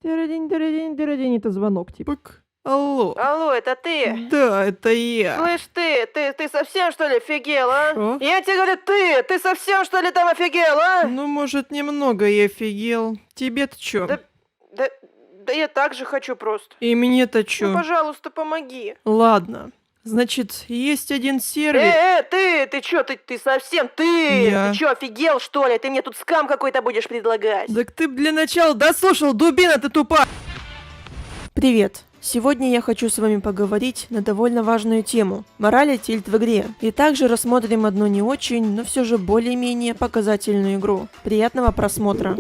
Дыродень, это звонок, типа. Пык. Алло. Алло, это ты? Да, это я. Слышь, ты совсем что ли офигел, а? Шо? Я тебе говорю, ты совсем что ли там офигел, а? Ну, может, немного я офигел. Тебе-то чё? Да я так же хочу просто. И мне-то Ну, чё? пожалуйста, помоги. Ладно. Значит, есть один сервис. Ты чё, ты совсем, Я. Ты чё, офигел, что ли? Ты мне тут скам какой-то будешь предлагать? Так ты б для начала дослушал, дубина ты тупа! Привет! Сегодня я хочу с вами поговорить на довольно важную тему – мораль и тильт в игре. И также рассмотрим одну не очень, но все же более-менее показательную игру. Приятного просмотра!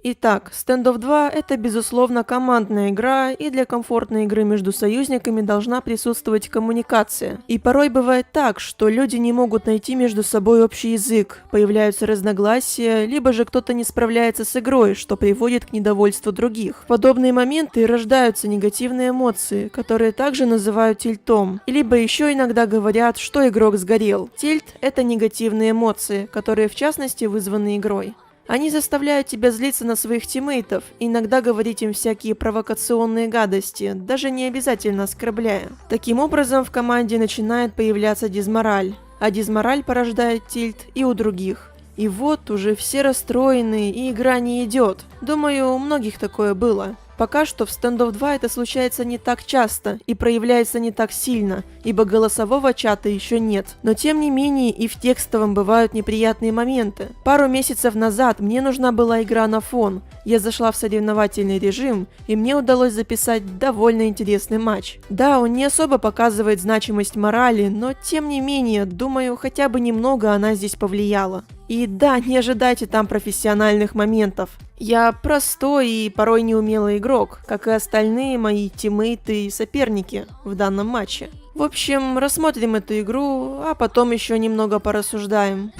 Итак, Standoff 2 – это, безусловно, командная игра, и для комфортной игры между союзниками должна присутствовать коммуникация. И порой бывает так, что люди не могут найти между собой общий язык, появляются разногласия, либо же кто-то не справляется с игрой, что приводит к недовольству других. В подобные моменты рождаются негативные эмоции, которые также называют тильтом, либо еще иногда говорят, что игрок сгорел. Тильт – это негативные эмоции, которые в частности вызваны игрой. Они заставляют тебя злиться на своих тиммейтов, иногда говорить им всякие провокационные гадости, даже не обязательно оскорбляя. Таким образом, в команде начинает появляться дизмораль, а дизмораль порождает тильт и у других. И вот уже все расстроены, и игра не идет. Думаю, у многих такое было. Пока что в Standoff 2 это случается не так часто и проявляется не так сильно, ибо голосового чата еще нет. Но тем не менее и в текстовом бывают неприятные моменты. Пару месяцев назад мне нужна была игра на фон. Я зашла в соревновательный режим, и мне удалось записать довольно интересный матч. Да, он не особо показывает значимость морали, но тем не менее, думаю, хотя бы немного она здесь повлияла. И да, не ожидайте там профессиональных моментов. Я простой и порой неумелый игрок, как и остальные мои тиммейты и соперники в данном матче. В общем, рассмотрим эту игру, а потом еще немного порассуждаем.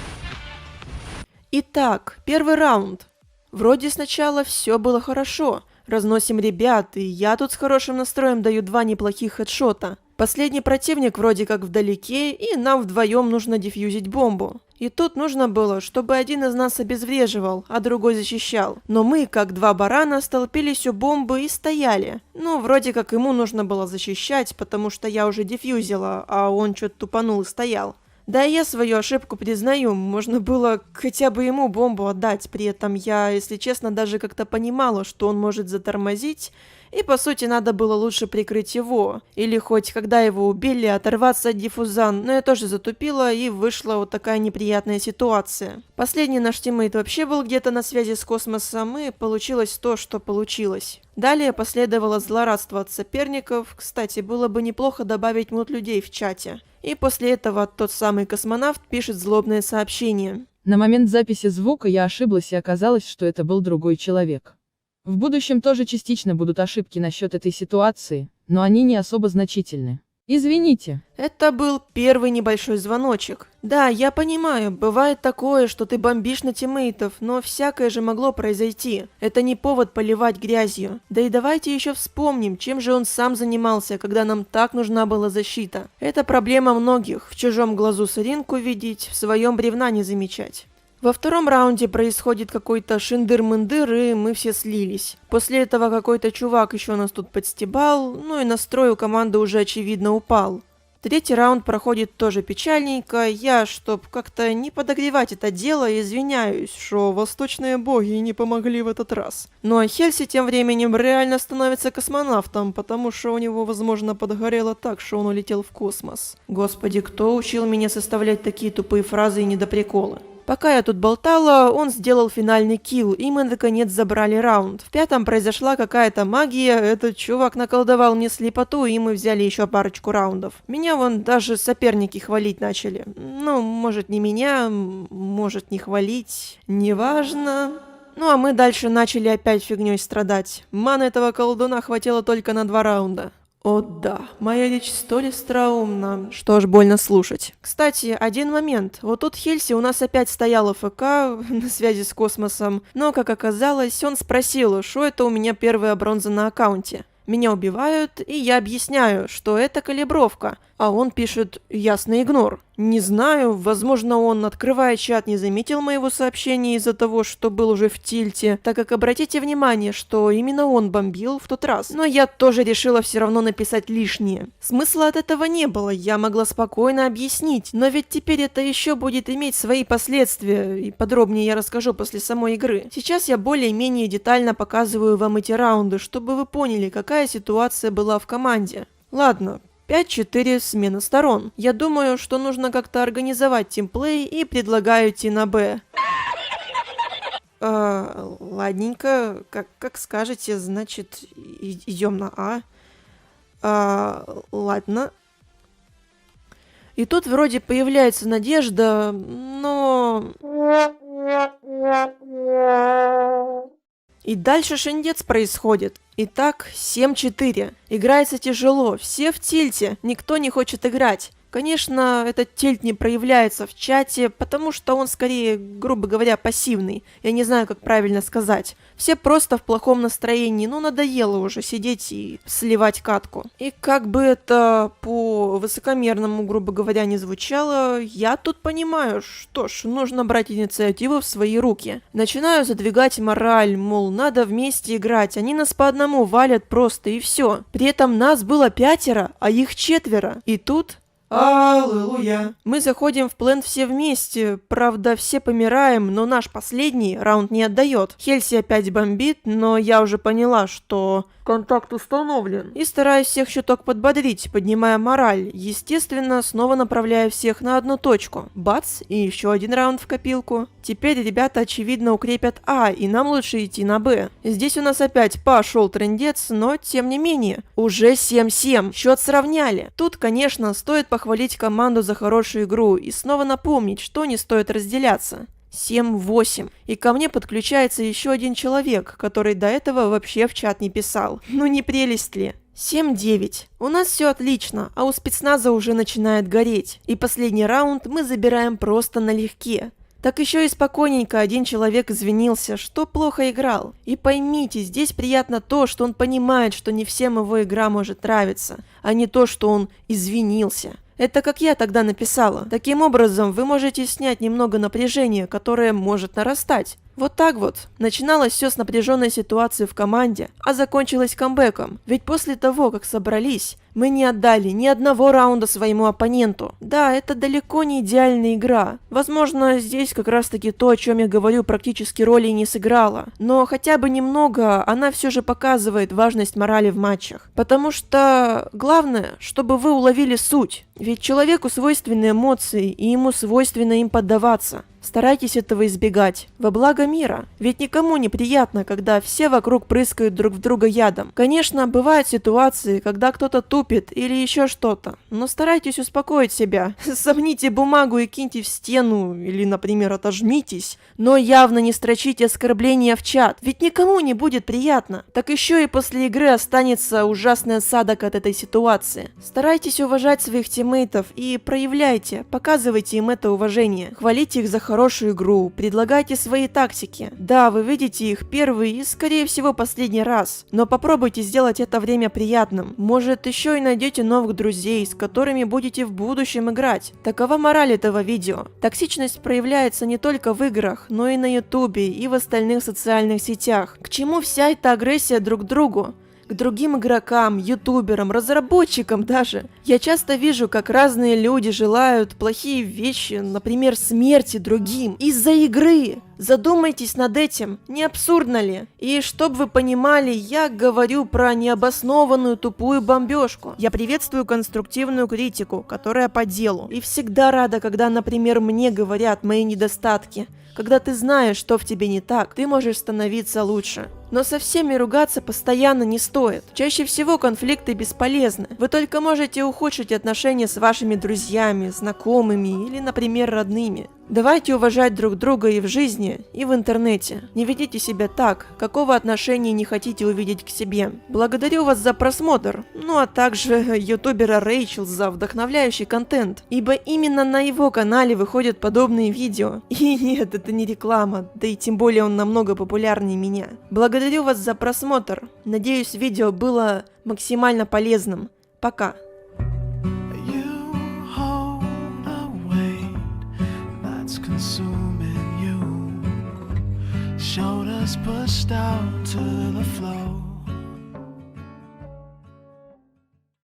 Итак, первый раунд. Вроде сначала все было хорошо. Разносим ребят, и я тут с хорошим настроем даю 2 неплохих хедшота. Последний противник вроде как вдалеке, и нам вдвоем нужно дефьюзить бомбу. И тут нужно было, чтобы один из нас обезвреживал, а другой защищал. Но мы, как 2 барана, столпились у бомбы и стояли. Ну, вроде как ему нужно было защищать, потому что я уже дефьюзила, а он что-то тупанул и стоял. Да и я свою ошибку признаю, можно было хотя бы ему бомбу отдать, при этом я, если честно, даже как-то понимала, что он может затормозить, и по сути надо было лучше прикрыть его, или хоть когда его убили, оторваться от диффузан, но я тоже затупила, и вышла вот такая неприятная ситуация. Последний наш тиммейт вообще был где-то на связи с космосом, и получилось то, что получилось. Далее последовало злорадство от соперников, кстати, было бы неплохо добавить мут людей в чате. И после этого тот самый космонавт пишет злобное сообщение. На момент записи звука я ошиблась и оказалось, что это был другой человек. В будущем тоже частично будут ошибки насчет этой ситуации, но они не особо значительны. Извините. Это был первый небольшой звоночек. Да, я понимаю, бывает такое, что ты бомбишь на тиммейтов, но всякое же могло произойти. Это не повод поливать грязью. Да и давайте еще вспомним, чем же он сам занимался, когда нам так нужна была защита. Это проблема многих. В чужом глазу соринку видеть, в своем бревна не замечать. Во втором раунде происходит какой-то шиндыр-мындыр, и мы все слились. После этого какой-то чувак еще нас тут подстебал, ну и настрой у команды уже очевидно упал. Третий раунд проходит тоже печальненько. Я, чтоб как-то не подогревать это дело, извиняюсь, что восточные боги не помогли в этот раз. Ну а Хельси тем временем реально становится космонавтом, потому что у него, возможно, подгорело так, что он улетел в космос. Господи, кто учил меня составлять такие тупые фразы и недоприколы? Пока я тут болтала, он сделал финальный килл, и мы наконец забрали раунд. В пятом произошла какая-то магия, этот чувак наколдовал мне слепоту, и мы взяли еще парочку раундов. Меня вон даже соперники хвалить начали. Ну, может не меня, может не хвалить, неважно. Ну а мы дальше начали опять фигней страдать. Маны этого колдуна хватило только на 2 раунда. О да, моя речь столь остроумна, что аж больно слушать. Кстати, один момент. Вот тут Хельси у нас опять стояла ФК на связи с космосом, но, как оказалось, он спросил, что это у меня первая бронза на аккаунте. Меня убивают, и я объясняю, что это калибровка, а он пишет «ясный игнор». Не знаю, возможно, он, открывая чат, не заметил моего сообщения из-за того, что был уже в тильте, так как обратите внимание, что именно он бомбил в тот раз. Но я тоже решила все равно написать лишнее. Смысла от этого не было, я могла спокойно объяснить, но ведь теперь это еще будет иметь свои последствия, и подробнее я расскажу после самой игры. Сейчас я более-менее детально показываю вам эти раунды, чтобы вы поняли, какая ситуация была в команде. Ладно. 5-4 смена сторон. Я думаю, что нужно как-то организовать тимплей и предлагаю идти на Б. Ладненько, как скажете, значит, идем на А. Ладно. И тут вроде появляется надежда, но... И дальше шиндец происходит. Итак, 7-4. Играется тяжело, все в тильте, никто не хочет играть. Конечно, этот тильт не проявляется в чате, потому что он скорее, грубо говоря, пассивный. Я не знаю, как правильно сказать. Все просто в плохом настроении, ну надоело уже сидеть и сливать катку. И как бы это по высокомерному, грубо говоря, не звучало, я тут понимаю, что ж, нужно брать инициативу в свои руки. Начинаю задвигать мораль, мол, надо вместе играть, они нас по одному валят просто и все. При этом нас было 5, а их 4. И тут... Аллилуйя. Мы заходим в плент все вместе, правда все помираем, но наш последний раунд не отдает. Хельси опять бомбит, но я уже поняла, что контакт установлен. И стараюсь всех чуток подбодрить, поднимая мораль. Естественно, снова направляя всех на одну точку. Бац, и еще один раунд в копилку. Теперь ребята очевидно укрепят А, и нам лучше идти на Б. Здесь у нас опять пошел трындец, но тем не менее. Уже 7-7, счет сравняли. Тут, конечно, стоит похвалить команду за хорошую игру и снова напомнить, что не стоит разделяться. 7-8. И ко мне подключается еще один человек, который до этого вообще в чат не писал. Ну не прелесть ли? 7-9. У нас все отлично, а у спецназа уже начинает гореть. И последний раунд мы забираем просто налегке. Так еще и спокойненько один человек извинился, что плохо играл. И поймите, здесь приятно то, что он понимает, что не всем его игра может нравиться, а не то, что он извинился. Это как я тогда написала. Таким образом, вы можете снять немного напряжения, которое может нарастать. Вот так вот. Начиналось все с напряженной ситуации в команде, а закончилось камбэком. Ведь после того, как собрались, мы не отдали ни одного раунда своему оппоненту. Да, это далеко не идеальная игра. Возможно, здесь как раз таки то, о чем я говорю, практически роли не сыграла. Но хотя бы немного она все же показывает важность морали в матчах. Потому что главное, чтобы вы уловили суть. Ведь человеку свойственны эмоции, и ему свойственно им поддаваться. Старайтесь этого избегать, во благо мира. Ведь никому не приятно, когда все вокруг прыскают друг в друга ядом. Конечно, бывают ситуации, когда кто-то тупит или еще что-то, но старайтесь успокоить себя. Сомните бумагу и киньте в стену, или, например, отожмитесь, но явно не строчите оскорбления в чат, ведь никому не будет приятно. Так еще и после игры останется ужасный осадок от этой ситуации. Старайтесь уважать своих тиммейтов и проявляйте, показывайте им это уважение, хвалите их за хорошую игру, предлагайте свои тактики. Да, вы видите их первый и, скорее всего, последний раз, но попробуйте сделать это время приятным. Может, еще и найдете новых друзей, с которыми будете в будущем играть. Такова мораль этого видео. Токсичность проявляется не только в играх, но и на ютубе и в остальных социальных сетях. К чему вся эта агрессия друг к другу? К другим игрокам, ютуберам, разработчикам даже. Я часто вижу, как разные люди желают плохие вещи, например, смерти другим, из-за игры. Задумайтесь над этим, не абсурдно ли? И чтобы вы понимали, я говорю про необоснованную тупую бомбежку. Я приветствую конструктивную критику, которая по делу. И всегда рада, когда, например, мне говорят мои недостатки. Когда ты знаешь, что в тебе не так, ты можешь становиться лучше. Но со всеми ругаться постоянно не стоит. Чаще всего конфликты бесполезны. Вы только можете ухудшить отношения с вашими друзьями, знакомыми или, например, родными. Давайте уважать друг друга и в жизни, и в интернете. Не ведите себя так, какого отношения не хотите увидеть к себе. Благодарю вас за просмотр, ну а также ютубера Рэйчел за вдохновляющий контент, ибо именно на его канале выходят подобные видео. И нет, это не реклама, да и тем более он намного популярнее меня. Благодарю вас за просмотр. Надеюсь, видео было максимально полезным. Пока. You hold a weight that's consuming you. Shoulders pushed out to the floor.